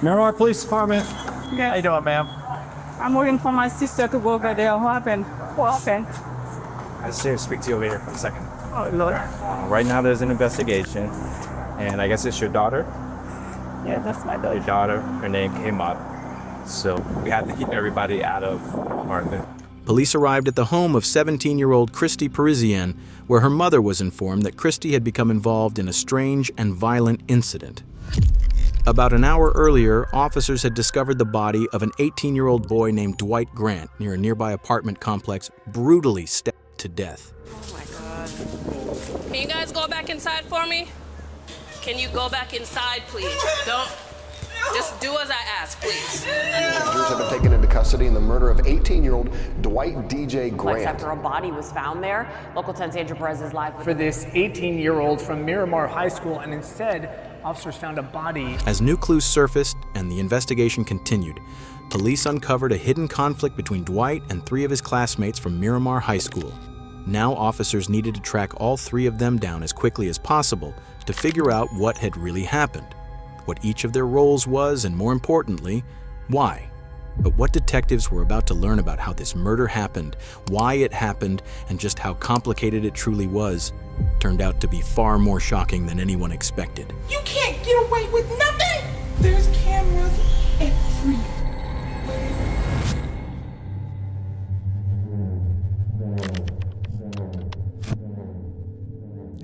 Miramar Police Department. Okay. How you doing, ma'am? I'm waiting for my sister to go over there. What happened? What happened? I just here to speak to you over here for a second. Oh, Lord. Right now there's an investigation, and I guess it's your daughter. Yeah, that's my Your daughter. daughter, her name came up. So we have to keep everybody out of Martin. Police arrived at the home of 17-year-old Christie Parisien, where her mother was informed that Christie had become involved in a strange and violent incident. About an hour earlier, officers had discovered the body of an 18-year-old boy named Dwight Grant near a nearby apartment complex, brutally stabbed to death. Oh my God. Can you guys go back inside for me? Can you go back inside, please? Don't. Just do as I ask, please. Passengers have been taken into custody in the murder of 18-year-old Dwight DJ Grant. After a body was found there, Local 10's Andrew Perez is live with for this 18-year-old from Miramar High School, and instead, officers found a body. As new clues surfaced and the investigation continued, police uncovered a hidden conflict between Dwight and 3 of his classmates from Miramar High School. Now officers needed to track all 3 of them down as quickly as possible to figure out what had really happened, what each of their roles was, and more importantly, why. But what detectives were about to learn about how this murder happened, why it happened, and just how complicated it truly was, turned out to be far more shocking than anyone expected. You can't get away with nothing! There's cameras everywhere.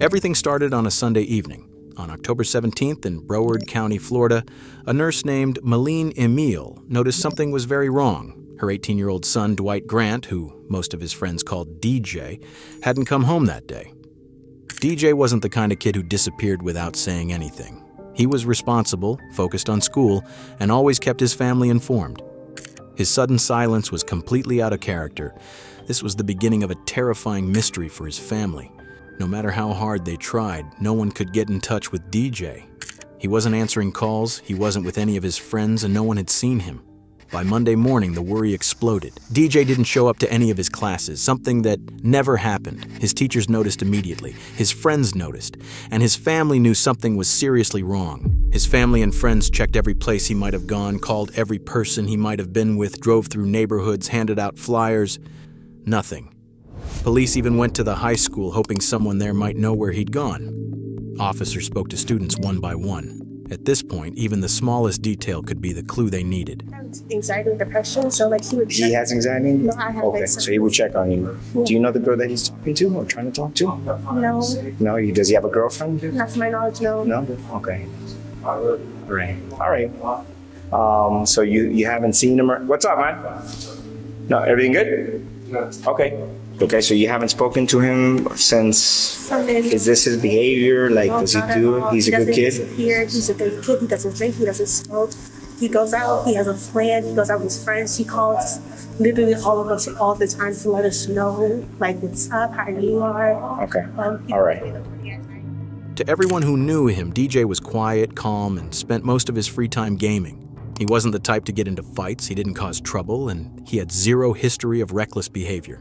Everything started on a Sunday evening. On October 17th in Broward County, Florida, a nurse named Malene Emile noticed something was very wrong. Her 18-year-old son, Dwight Grant, who most of his friends called DJ, hadn't come home that day. DJ wasn't the kind of kid who disappeared without saying anything. He was responsible, focused on school, and always kept his family informed. His sudden silence was completely out of character. This was the beginning of a terrifying mystery for his family. No matter how hard they tried, no one could get in touch with DJ. He wasn't answering calls, he wasn't with any of his friends, and no one had seen him. By Monday morning, the worry exploded. DJ didn't show up to any of his classes, something that never happened. His teachers noticed immediately, his friends noticed, and his family knew something was seriously wrong. His family and friends checked every place he might have gone, called every person he might have been with, drove through neighborhoods, handed out flyers. Nothing. Police even went to the high school hoping someone there might know where he'd gone. Officers spoke to students one by one. At this point, even the smallest detail could be the clue they needed. Anxiety and depression, so like he would check. He has anxiety? No, I have Okay, anxiety. so he would check on you. Yeah. Do you know the girl that he's talking to or trying to talk to? No, No, does he have a girlfriend? not to my knowledge, no. No? Okay. Right. All right. So you haven't seen him? What's up, man? No, everything good? Okay. Okay, so you haven't spoken to him since, is this his behavior? Like, does he do it? He's a good kid? He's a good kid. He doesn't drink. He doesn't smoke. He goes out. He has a plan. He goes out with his friends. He calls literally all of us all the time to let us know, like, what's up, how you are. Okay, all right. To everyone who knew him, DJ was quiet, calm, and spent most of his free time gaming. He wasn't the type to get into fights, he didn't cause trouble, and he had zero history of reckless behavior.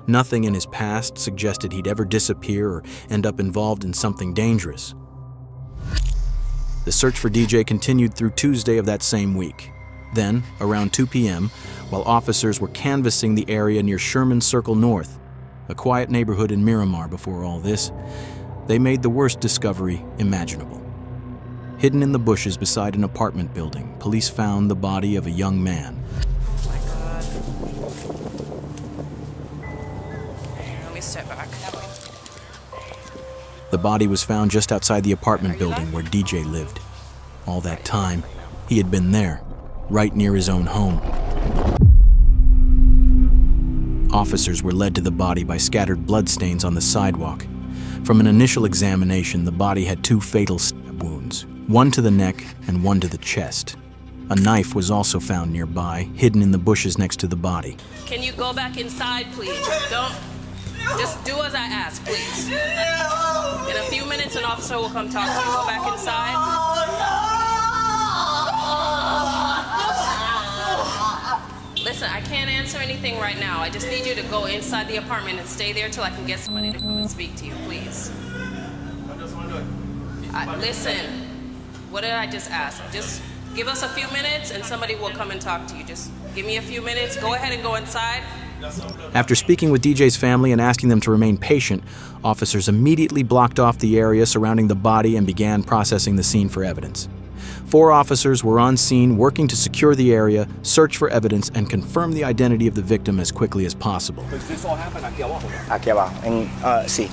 Nothing in his past suggested he'd ever disappear or end up involved in something dangerous. The search for DJ continued through Tuesday of that same week. Then, around 2 p.m., while officers were canvassing the area near Sherman Circle North, a quiet neighborhood in Miramar before all this, they made the worst discovery imaginable. Hidden in the bushes beside an apartment building, police found the body of a young man. Oh my God. Let me step back. The body was found just outside the apartment building where DJ lived. All that time, he had been there, right near his own home. Officers were led to the body by scattered bloodstains on the sidewalk. From an initial examination, the body had 2 fatal stab wounds, one to the neck and one to the chest. A knife was also found nearby, hidden in the bushes next to the body. Can you go back inside, please? Don't. Just do as I ask, please. In a few minutes, an officer will come talk to you. Go back inside. Listen, I can't answer anything right now. I just need you to go inside the apartment and stay there till I can get somebody to come and speak to you, please. Listen, what did I just ask? Just Give us a few minutes and somebody will come and talk to you. Just give me a few minutes. Go ahead and go inside. After speaking with DJ's family and asking them to remain patient, officers immediately blocked off the area surrounding the body and began processing the scene for evidence. 4 officers were on scene working to secure the area, search for evidence, and confirm the identity of the victim as quickly as possible. Aquí abajo. Sí.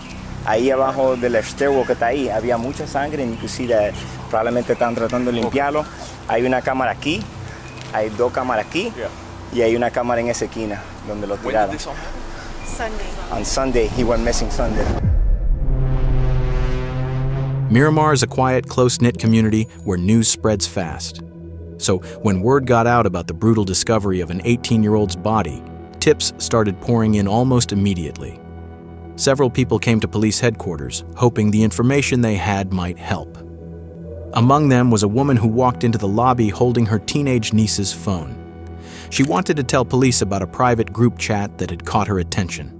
Ahí abajo del stairwell que está ahí había mucha sangre, inclusive probablemente están tratando de limpiarlo. Hay una cámara aquí, hay 2 cámaras aquí, y hay una cámara en esa esquina donde lo tiraron. Sunday. On Sunday, he went missing Sunday. Miramar is a quiet, close-knit community where news spreads fast. So when word got out about the brutal discovery of an 18-year-old's body, tips started pouring in almost immediately. Several people came to police headquarters, hoping the information they had might help. Among them was a woman who walked into the lobby holding her teenage niece's phone. She wanted to tell police about a private group chat that had caught her attention.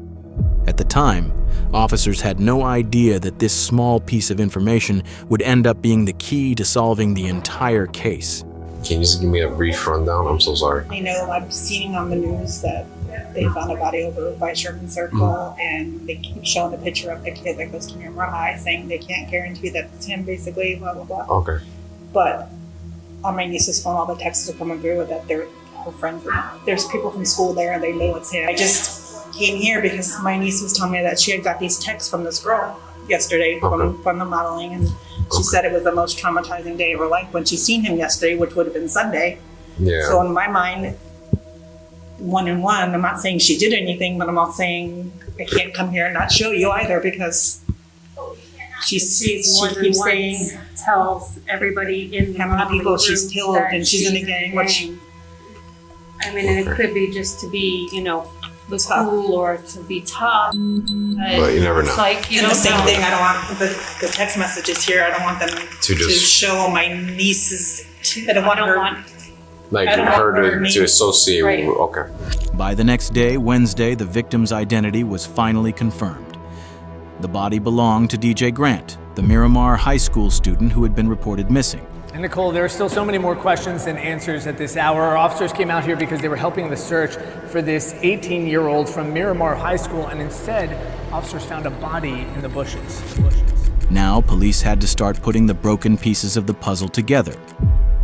At the time, officers had no idea that this small piece of information would end up being the key to solving the entire case. Can you just give me a brief rundown? I'm so sorry. I know I've seen on the news that they found a body over by Sherman Circle, and they keep showing the picture of the kid that goes to Miramar High, saying they can't guarantee that it's him, basically, blah, blah, blah. Okay. But on my niece's phone, all the texts are coming through with that they're her friends. There's people from school there, and they know it's him. I just came here because my niece was telling me that she had got these texts from this girl yesterday from the modeling, and she said it was the most traumatizing day of her life when she seen him yesterday, which would have been Sunday. Yeah. So in my mind, 1 and 1, I'm not saying she did anything, but I'm not saying I can't come here and not show you either, because she keeps saying tells everybody in how many people she's killed and she's in the gang. I mean, and it could be just to be, was cool or to be tough. But you never know. It's like, and the same thing, I don't want the text messages here. I don't want them to show my niece's. I don't want her. Like her to associate with. Okay. By the next day, Wednesday, the victim's identity was finally confirmed. The body belonged to DJ Grant, the Miramar High School student who had been reported missing. And Nicole, there are still so many more questions than answers at this hour. Our officers came out here because they were helping the search for this 18-year-old from Miramar High School, and instead, officers found a body in the bushes. Now, police had to start putting the broken pieces of the puzzle together.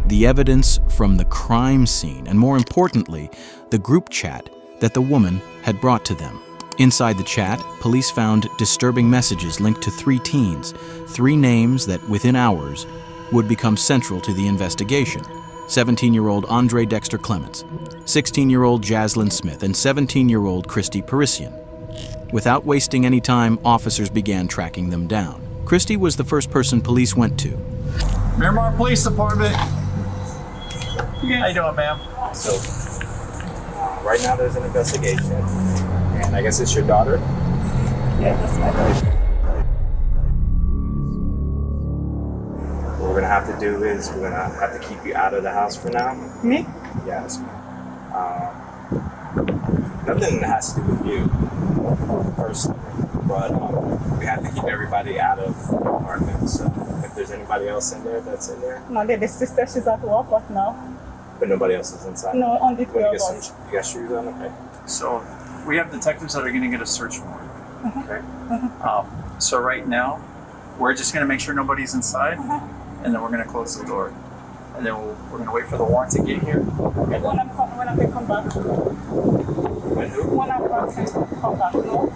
The evidence from the crime scene, and more importantly, the group chat that the woman had brought to them. Inside the chat, police found disturbing messages linked to 3 teens, 3 names that within hours would become central to the investigation. 17-year-old Andre Dexter Clements, 16-year-old Jaslyn Smith, and 17-year-old Christie Parisien. Without wasting any time, officers began tracking them down. Christie was the first person police went to. Miramar Police Department. How you doing, ma'am? So, right now there's an investigation, and I guess it's your daughter? Yeah, that's my daughter. What we're gonna have to do is we're gonna have to keep you out of the house for now. Me? Yes. Nothing that has to do with you personally, but we have to keep everybody out of the apartment. So if there's anybody else in there that's in there. No, the sister, she's at work right now. But nobody else is inside? No, only 3 of You us. got shoes on? Okay. So we have detectives that are going to get a search warrant. Okay. So right now, we're just going to make sure nobody's inside, and then we're going to close the door. And then we're going to wait for the warrant to get here. And then When I can come back. when who? When I can come back, no?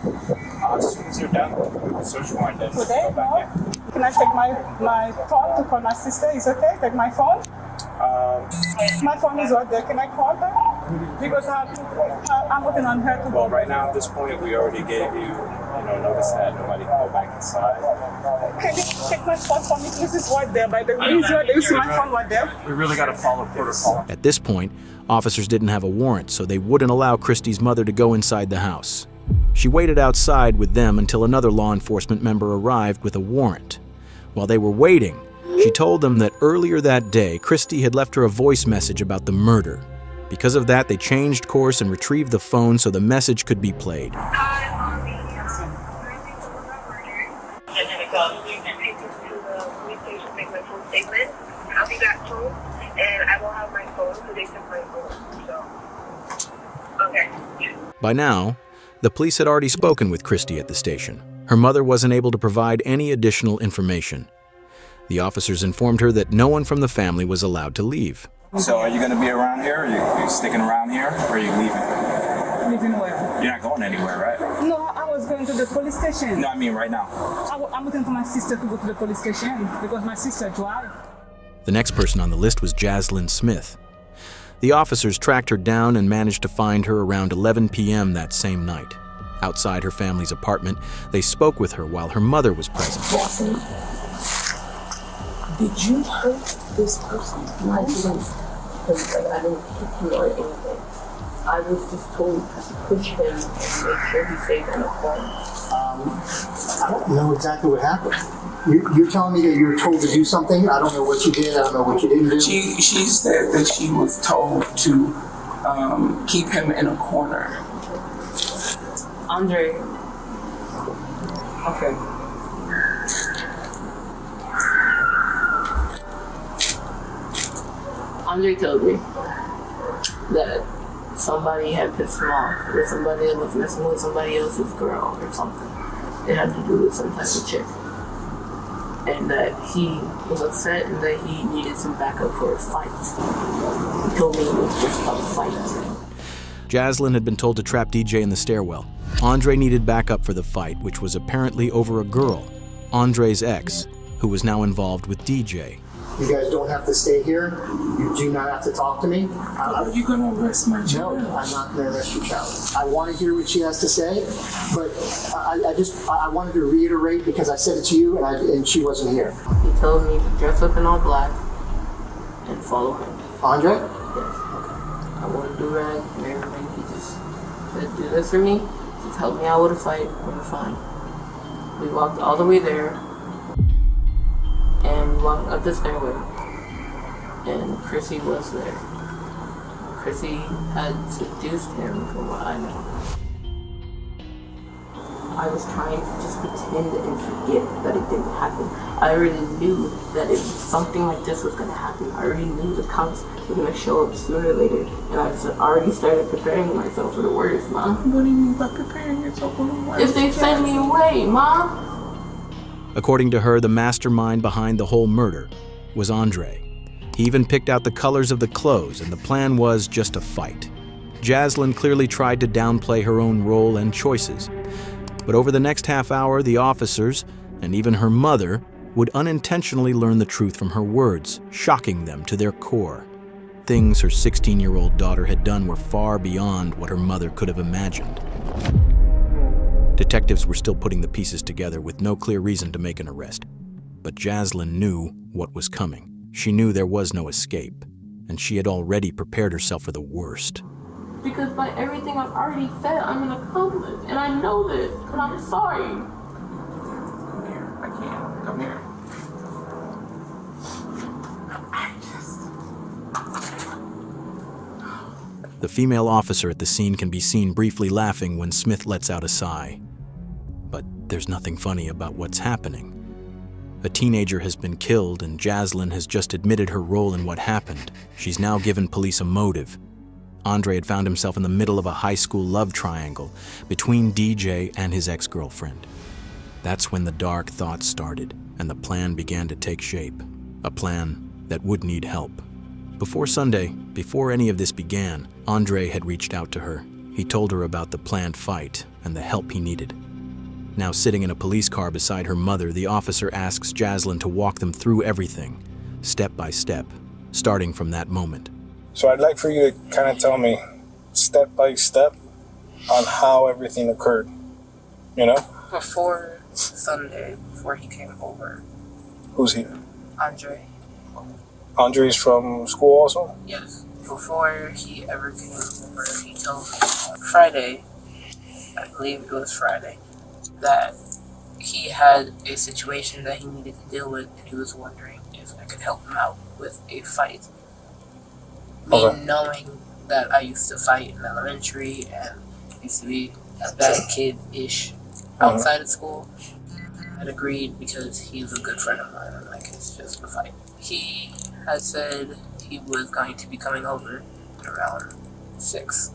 As soon as you're done with the search warrant, then Today, go back in. no? Can I take my phone to call my sister? Is okay? Take my phone? My phone is right there. Can I call her? Because I'm waiting on her to go. Well, right now at this point, we already gave you, notice that nobody can go back inside. Can you take my phone for me? This is right there. By the way, is right there. You see my phone right there? we really got to follow protocol. At this point, officers didn't have a warrant, so they wouldn't allow Christie's mother to go inside the house. She waited outside with them until another law enforcement member arrived with a warrant. While they were waiting, she told them that earlier that day, Christie had left her a voice message about the murder. Because of that, they changed course and retrieved the phone so the message could be played. and I will have my phone so they can find phone. So, okay. By now, the police had already spoken with Christie at the station. Her mother wasn't able to provide any additional information. The officers informed her that no one from the family was allowed to leave. So are you going to be around here? Are you sticking around here? Or are you leaving? Leaving where? You're not going anywhere, right? No, I was going to the police station. No, I mean right now. I'm waiting for my sister to go to the police station because my sister drives. The next person on the list was Jaslyn Smith. The officers tracked her down and managed to find her around 11 p.m. that same night. Outside her family's apartment, they spoke with her while her mother was present. Jaslyn, did you hurt this person? No, I didn't. Because I didn't hit him or anything. I was just told to push him and make sure he stayed in the corner. I don't know exactly what happened. You're telling me that you were told to do something? I don't know what you did. I don't know what you didn't do. She said that she was told to keep him in a corner. Andre. Okay. Andre told me that somebody had pissed him off, or somebody was messing with somebody else's girl or something. It had to do with some type of chick. And that he was upset and that he needed some backup for a fight. He told me it was just a fight. Jaslyn had been told to trap DJ in the stairwell. Andre needed backup for the fight, which was apparently over a girl, Andre's ex, who was now involved with DJ. You guys don't have to stay here. You do not have to talk to me. Are you going to arrest my child? No, I'm not going to arrest your child. I want to hear what she has to say, but I wanted to reiterate because I said it to you and she wasn't here. He told me to dress up in all black and follow him. Andre? Yes. I want to do rag and everything. He just said, do this for me. Just help me out with a fight and we're fine. We walked all the way there and walked up the stairway. And Chrissy was there. Chrissy had seduced him from what I know. I was trying to just pretend and forget that it didn't happen. I already knew that something like this was going to happen. I already knew the cops were going to show up sooner or later. And I already started preparing myself for the worst, Ma. What do you mean by preparing yourself for the worst? If they send me away, Ma. According to her, the mastermind behind the whole murder was Andre. He even picked out the colors of the clothes, and the plan was just a fight. Jaslyn clearly tried to downplay her own role and choices. But over the next half hour, the officers, and even her mother, would unintentionally learn the truth from her words, shocking them to their core. Things her 16-year-old daughter had done were far beyond what her mother could have imagined. Detectives were still putting the pieces together with no clear reason to make an arrest. But Jaslyn knew what was coming. She knew there was no escape, and she had already prepared herself for the worst. Because by everything I've already said, I'm an accomplice, and I know this, and I'm sorry. Come here, I can't. Come here. The female officer at the scene can be seen briefly laughing when Smith lets out a sigh. But there's nothing funny about what's happening. A teenager has been killed, and Jaslyn has just admitted her role in what happened. She's now given police a motive. Andre had found himself in the middle of a high school love triangle between DJ and his ex-girlfriend. That's when the dark thoughts started, and the plan began to take shape. A plan that would need help. Before Sunday, before any of this began, Andre had reached out to her. He told her about the planned fight and the help he needed. Now sitting in a police car beside her mother, the officer asks Jaslyn to walk them through everything, step by step, starting from that moment. So I'd like for you to kind of tell me, step by step, on how everything occurred, you know? Before Sunday, before he came over. Who's here? Andre. Andre's from school also? Yes. Before he ever came over, he told me Friday, I believe it was Friday, that he had a situation that he needed to deal with, and he was wondering if I could help him out with a fight. Me knowing that I used to fight in elementary and used to be a bad kid-ish outside of school, I'd agreed because he's a good friend of mine and like it's just a fight. He had said he was going to be coming over at around 6.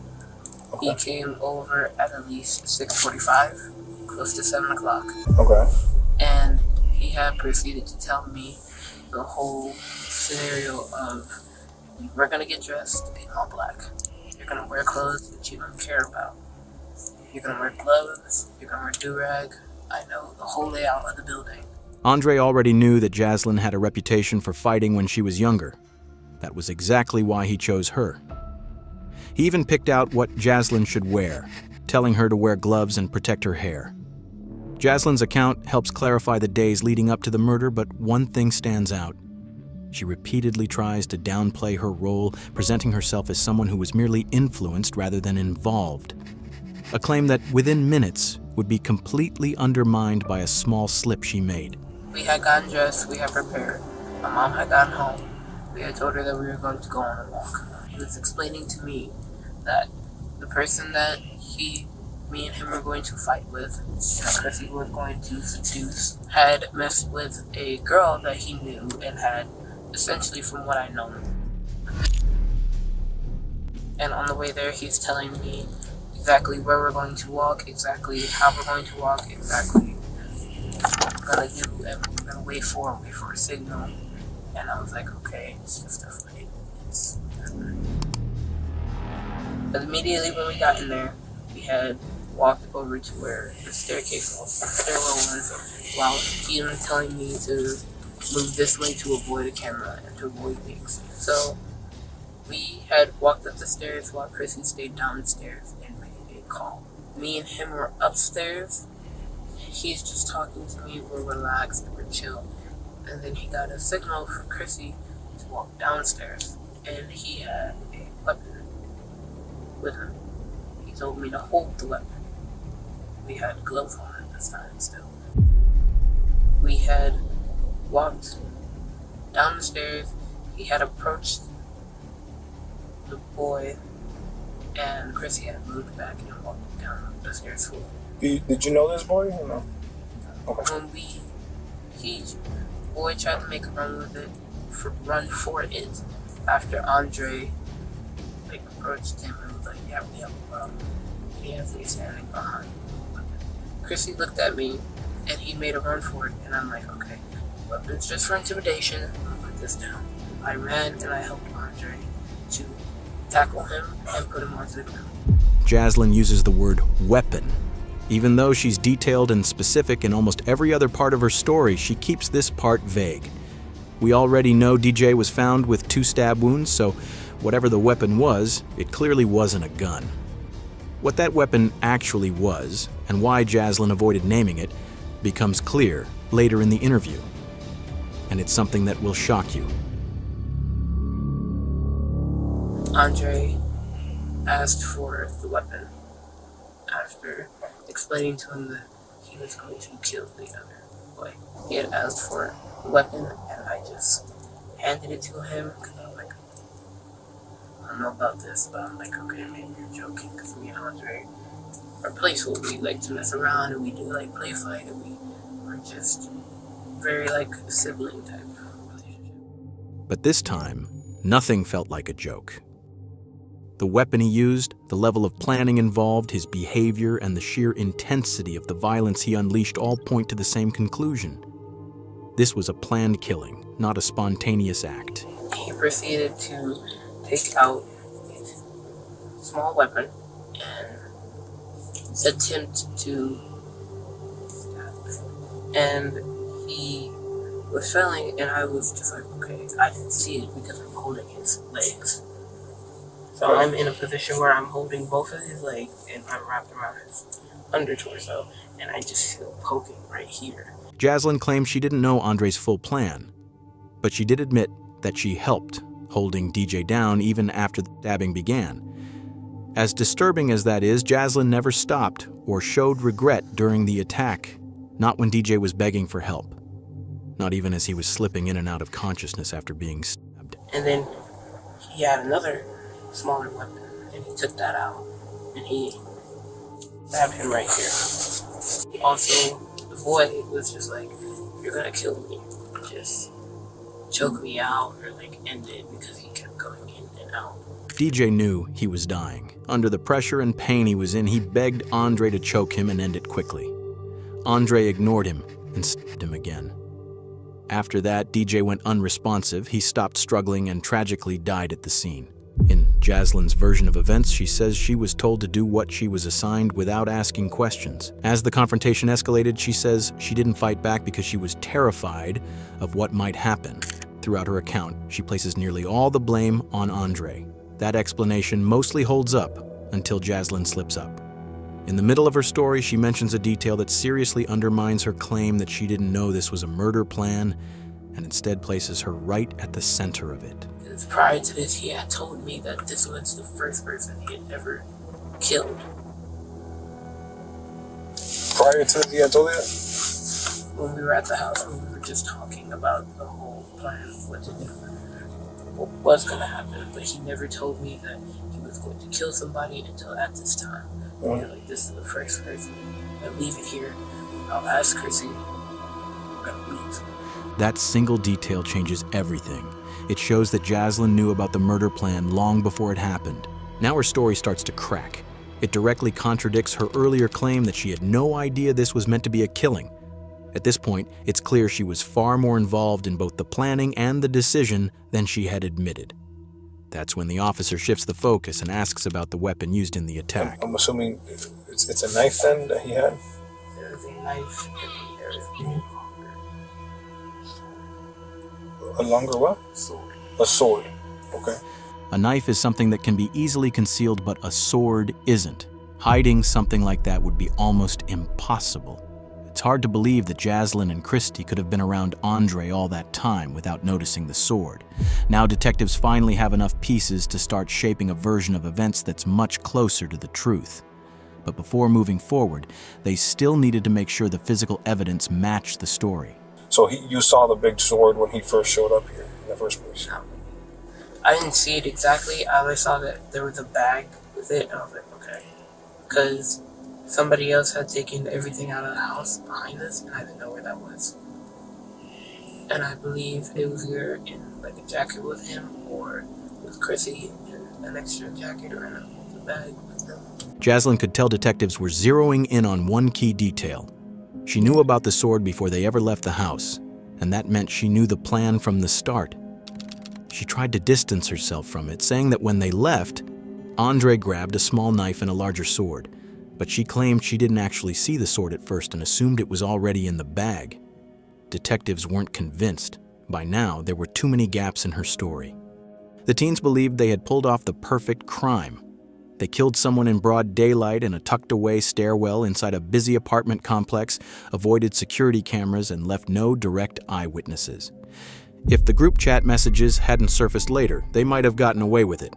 Okay. He came over at least 6:45, close to 7 o'clock. Okay. And he had proceeded to tell me the whole scenario of, we're gonna get dressed in all black. You're gonna wear clothes that you don't care about. You're gonna wear gloves, you're gonna wear do-rag. I know the whole layout of the building. Andre already knew that Jaslyn had a reputation for fighting when she was younger. That was exactly why he chose her. He even picked out what Jaslyn should wear, telling her to wear gloves and protect her hair. Jaslyn's account helps clarify the days leading up to the murder, but one thing stands out. She repeatedly tries to downplay her role, presenting herself as someone who was merely influenced rather than involved. A claim that within minutes would be completely undermined by a small slip she made. We had gotten dressed, we had prepared. My mom had gotten home. We had told her that we were going to go on a walk. He was explaining to me that the person that me and him were going to fight with, that Chrissy was going to seduce, had messed with a girl that he knew and had, essentially from what I know. And on the way there, he's telling me exactly where we're going to walk, exactly how we're going to walk, exactly what we're going to do, and we're going to wait for a signal. And I was like, okay, it's just a fight. But immediately when we got in there, we had walked over to where the stairwell was, while even telling me to move this way to avoid a camera and to avoid things. So we had walked up the stairs while Chrissy stayed downstairs and made a call. Me and him were upstairs. He's just talking to me. We're relaxed, we're chill. And then he got a signal from Chrissy to walk downstairs. And he had a weapon with him. He told me to hold the weapon. We had gloves on at this time still. We had walked down the stairs. He had approached the boy, and Chrissy had moved back and walked down the stairs for him. Did you know this boy or no? Okay. When the boy tried to make a run for it after Andre approached him and was like, yeah, we have a problem. He has me standing behind. Chrissy looked at me and he made a run for it, and I'm like, okay, weapons just for intimidation, I'll put this down. I ran and I helped Andre to tackle him and put him onto the ground. Jaslyn uses the word weapon. Even though she's detailed and specific in almost every other part of her story, she keeps this part vague. We already know DJ was found with 2 stab wounds, so whatever the weapon was, it clearly wasn't a gun. What that weapon actually was, and why Jaslyn avoided naming it, becomes clear later in the interview. And it's something that will shock you. Andre asked for the weapon after explaining to him that he was going to kill the other boy. He had asked for the weapon, and I just handed it to him because I was like, I don't know about this, but I'm like, okay, maybe you're joking, because me and Andre are playful. We like to mess around, and we do like play fight, and we're just very like sibling type relationship. But this time, nothing felt like a joke. The weapon he used, the level of planning involved, his behavior, and the sheer intensity of the violence he unleashed all point to the same conclusion. This was a planned killing, not a spontaneous act. He proceeded to take out a small weapon and attempt to stab. And he was failing, and I was just like, okay, I didn't see it because I'm holding his legs. So I'm in a position where I'm holding both of his legs and I'm wrapped around his under torso, and I just feel poking right here. Jaslyn claims she didn't know Andre's full plan, but she did admit that she helped, holding DJ down even after the stabbing began. As disturbing as that is, Jaslyn never stopped or showed regret during the attack, not when DJ was begging for help, not even as he was slipping in and out of consciousness after being stabbed. And then he had another smaller weapon, and he took that out, and he stabbed him right here. Also, the boy was just like, you're gonna kill me, just choke me out or like end it, because he kept now. DJ knew he was dying. Under the pressure and pain he was in, he begged Andre to choke him and end it quickly. Andre ignored him and stabbed him again. After that, DJ went unresponsive, he stopped struggling and tragically died at the scene. In Jaslyn's version of events, she says she was told to do what she was assigned without asking questions. As the confrontation escalated, she says she didn't fight back because she was terrified of what might happen. Throughout her account, she places nearly all the blame on Andre. That explanation mostly holds up until Jaslyn slips up. In the middle of her story, she mentions a detail that seriously undermines her claim that she didn't know this was a murder plan and instead places her right at the center of it. Prior to this, he had told me that this was the first person he had ever killed. Prior to this, he had told you that? When we were at the house, when we were just talking about the whole plan of what to do, what was going to happen, but he never told me that he was going to kill somebody until at this time. Mm-hmm. Like, this is the first person. I leave it here. I'll ask Chrissy. I'll leave. That single detail changes everything. It shows that Jaslyn knew about the murder plan long before it happened. Now her story starts to crack. It directly contradicts her earlier claim that she had no idea this was meant to be a killing. At this point, it's clear she was far more involved in both the planning and the decision than she had admitted. That's when the officer shifts the focus and asks about the weapon used in the attack. I'm assuming it's a knife then that he had? There is a knife and there is a A longer what? sword. A sword. Okay. A knife is something that can be easily concealed, but a sword isn't. Hiding something like that would be almost impossible. It's hard to believe that Jaslyn and Christie could have been around Andre all that time without noticing the sword. Now detectives finally have enough pieces to start shaping a version of events that's much closer to the truth. But before moving forward, they still needed to make sure the physical evidence matched the story. So you saw the big sword when he first showed up here in the first place? I didn't see it exactly. I only saw that there was a bag with it, and I was like, okay. Because somebody else had taken everything out of the house behind us, and I didn't know where that was. And I believe it was either in like a jacket with him, or with Chrissy in an extra jacket or in a bag with them. Jaslyn could tell detectives were zeroing in on one key detail. She knew about the sword before they ever left the house, and that meant she knew the plan from the start. She tried to distance herself from it, saying that when they left, Andre grabbed a small knife and a larger sword, but she claimed she didn't actually see the sword at first and assumed it was already in the bag. Detectives weren't convinced. By now, there were too many gaps in her story. The teens believed they had pulled off the perfect crime. They killed someone in broad daylight in a tucked-away stairwell inside a busy apartment complex, avoided security cameras, and left no direct eyewitnesses. If the group chat messages hadn't surfaced later, they might have gotten away with it.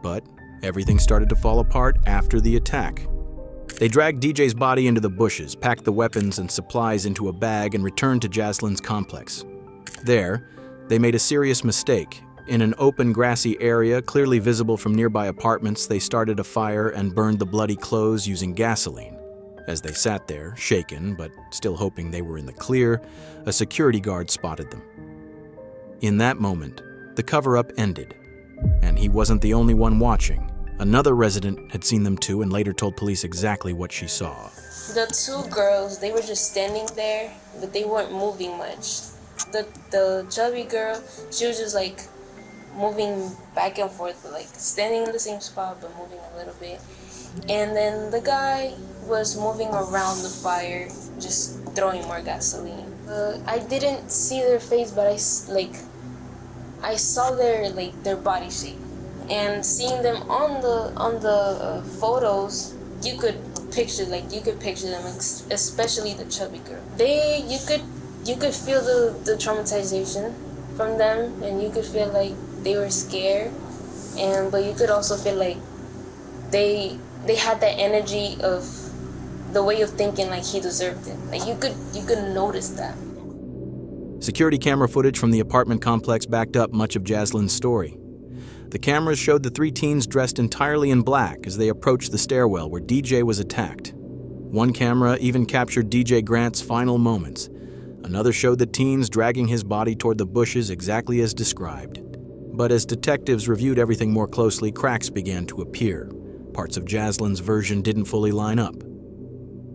But everything started to fall apart after the attack. They dragged DJ's body into the bushes, packed the weapons and supplies into a bag, and returned to Jaslyn's complex. There, they made a serious mistake. In an open, grassy area, clearly visible from nearby apartments, they started a fire and burned the bloody clothes using gasoline. As they sat there, shaken, but still hoping they were in the clear, a security guard spotted them. In that moment, the cover-up ended, and he wasn't the only one watching. Another resident had seen them too and later told police exactly what she saw. The two girls, they were just standing there, but they weren't moving much. The chubby girl, she was just like moving back and forth, like standing in the same spot but moving a little bit. And then the guy was moving around the fire, just throwing more gasoline. I didn't see their face, but I saw their body shape. And seeing them on the photos, you could picture them, especially the chubby girl. You could feel the traumatization from them, and you could feel like they were scared, but you could also feel like they had that energy of the way of thinking like he deserved it. Like you could notice that. Security camera footage from the apartment complex backed up much of Jaslyn's story. The cameras showed the three teens dressed entirely in black as they approached the stairwell where DJ was attacked. One camera even captured DJ Grant's final moments. Another showed the teens dragging his body toward the bushes exactly as described. But as detectives reviewed everything more closely, cracks began to appear. Parts of Jaslyn's version didn't fully line up.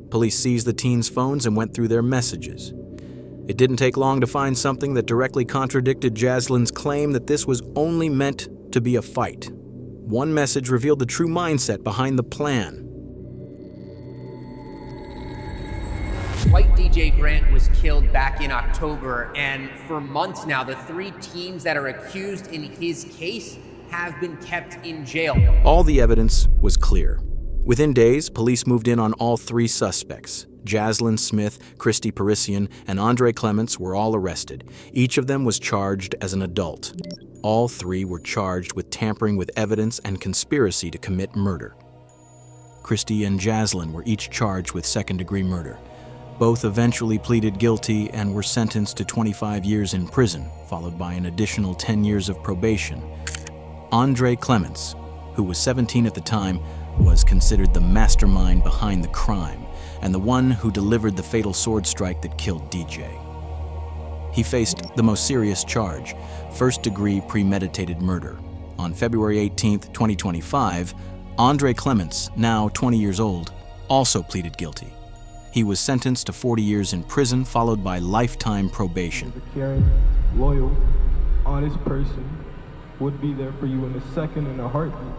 Police seized the teens' phones and went through their messages. It didn't take long to find something that directly contradicted Jaslyn's claim that this was only meant to be a fight. One message revealed the true mindset behind the plan. Dwight DJ Grant was killed back in October, and for months now, the 3 teens that are accused in his case have been kept in jail. All the evidence was clear. Within days, police moved in on all 3 suspects. Jaslyn Smith, Christie Parisien, and Andre Clements were all arrested. Each of them was charged as an adult. All 3 were charged with tampering with evidence and conspiracy to commit murder. Christie and Jaslyn were each charged with second-degree murder. Both eventually pleaded guilty and were sentenced to 25 years in prison, followed by an additional 10 years of probation. Andre Clements, who was 17 at the time, was considered the mastermind behind the crime and the one who delivered the fatal sword strike that killed DJ. He faced the most serious charge, first-degree premeditated murder. On February 18, 2025, Andre Clements, now 20 years old, also pleaded guilty. He was sentenced to 40 years in prison, followed by lifetime probation. A caring, loyal, honest person would be there for you in a second and a heartbeat.